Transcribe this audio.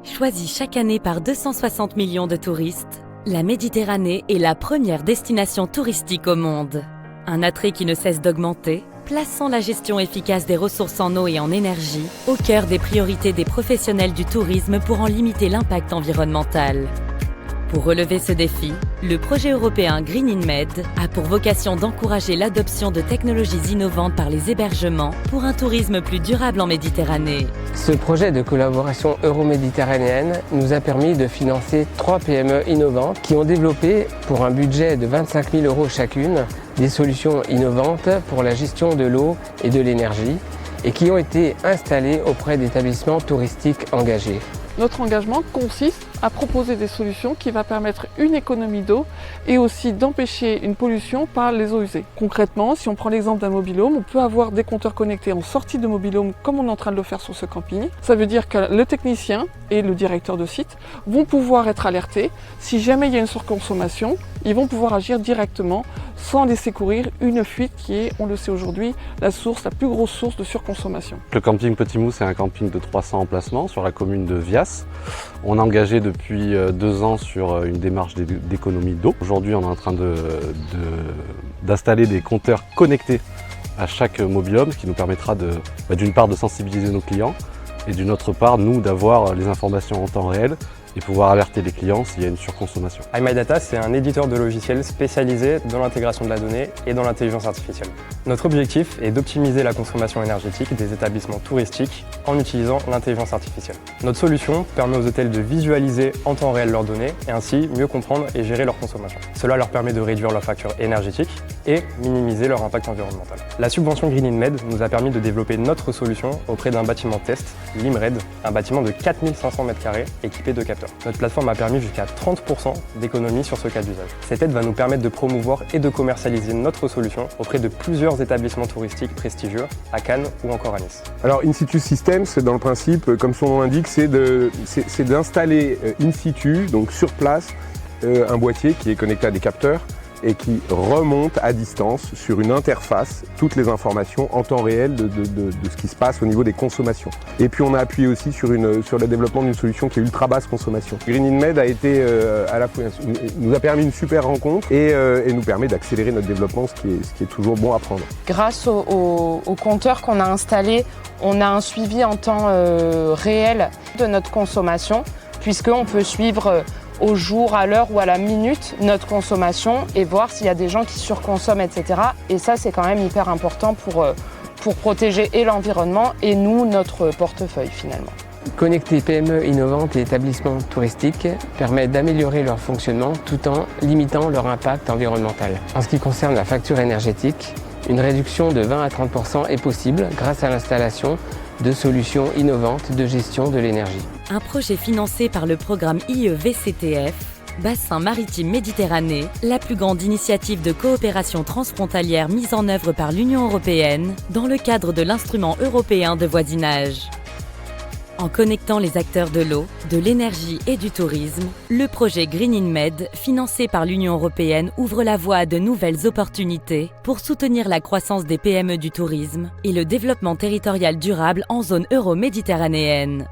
Choisie chaque année par 260 millions de touristes, la Méditerranée est la première destination touristique au monde. Un attrait qui ne cesse d'augmenter, plaçant la gestion efficace des ressources en eau et en énergie au cœur des priorités des professionnels du tourisme pour en limiter l'impact environnemental. Pour relever ce défi, le projet européen Green in Med a pour vocation d'encourager l'adoption de technologies innovantes par les hébergements pour un tourisme plus durable en Méditerranée. Ce projet de collaboration euro-méditerranéenne nous a permis de financer 3 PME innovantes qui ont développé, pour un budget de 25 000 € chacune, des solutions innovantes pour la gestion de l'eau et de l'énergie et qui ont été installées auprès d'établissements touristiques engagés. Notre engagement consiste à proposer des solutions qui vont permettre une économie d'eau et aussi d'empêcher une pollution par les eaux usées. Concrètement, si on prend l'exemple d'un mobil-home, on peut avoir des compteurs connectés en sortie de mobil-home comme on est en train de le faire sur ce camping. Ça veut dire que le technicien et le directeur de site vont pouvoir être alertés. Si jamais il y a une surconsommation, ils vont pouvoir agir directement sans laisser courir une fuite qui est, on le sait aujourd'hui, la plus grosse source de surconsommation. Le camping Petit Mou, c'est un camping de 300 emplacements sur la commune de Vias. On est engagé depuis 2 ans sur une démarche d'économie d'eau. Aujourd'hui, on est en train d'installer des compteurs connectés à chaque mobil-home, ce qui nous permettra d'une part de sensibiliser nos clients et d'une autre part, nous, d'avoir les informations en temps réel et pouvoir alerter les clients s'il y a une surconsommation. iMyData, c'est un éditeur de logiciels spécialisé dans l'intégration de la donnée et dans l'intelligence artificielle. Notre objectif est d'optimiser la consommation énergétique des établissements touristiques en utilisant l'intelligence artificielle. Notre solution permet aux hôtels de visualiser en temps réel leurs données et ainsi mieux comprendre et gérer leur consommation. Cela leur permet de réduire leur facture énergétique et minimiser leur impact environnemental. La subvention Green in Med nous a permis de développer notre solution auprès d'un bâtiment test, l'IMRED, un bâtiment de 4500 m² équipé de capteurs. Notre plateforme a permis jusqu'à 30% d'économie sur ce cas d'usage. Cette aide va nous permettre de promouvoir et de commercialiser notre solution auprès de plusieurs établissements touristiques prestigieux à Cannes ou encore à Nice. Alors In Situ Systems, dans le principe, comme son nom l'indique, c'est d'installer in situ, donc sur place, un boîtier qui est connecté à des capteurs et qui remonte à distance sur une interface toutes les informations en temps réel de ce qui se passe au niveau des consommations. Et puis on a appuyé aussi sur le développement d'une solution qui est ultra basse consommation. Green in Med a été à la fois nous a permis une super rencontre et nous permet d'accélérer notre développement, ce qui est toujours bon à prendre. Grâce au compteur qu'on a installé, on a un suivi en temps réel de notre consommation, puisqu'on peut suivre au jour, à l'heure ou à la minute notre consommation et voir s'il y a des gens qui surconsomment, etc. Et ça, c'est quand même hyper important pour protéger et l'environnement et nous, notre portefeuille finalement. Connecter PME innovantes et établissements touristiques permet d'améliorer leur fonctionnement tout en limitant leur impact environnemental. En ce qui concerne la facture énergétique, une réduction de 20 à 30% est possible grâce à l'installation de solutions innovantes de gestion de l'énergie. Un projet financé par le programme IEVCTF, Bassin Maritime Méditerranée, la plus grande initiative de coopération transfrontalière mise en œuvre par l'Union européenne dans le cadre de l'instrument européen de voisinage. En connectant les acteurs de l'eau, de l'énergie et du tourisme, le projet Green in Med, financé par l'Union européenne, ouvre la voie à de nouvelles opportunités pour soutenir la croissance des PME du tourisme et le développement territorial durable en zone euro-méditerranéenne.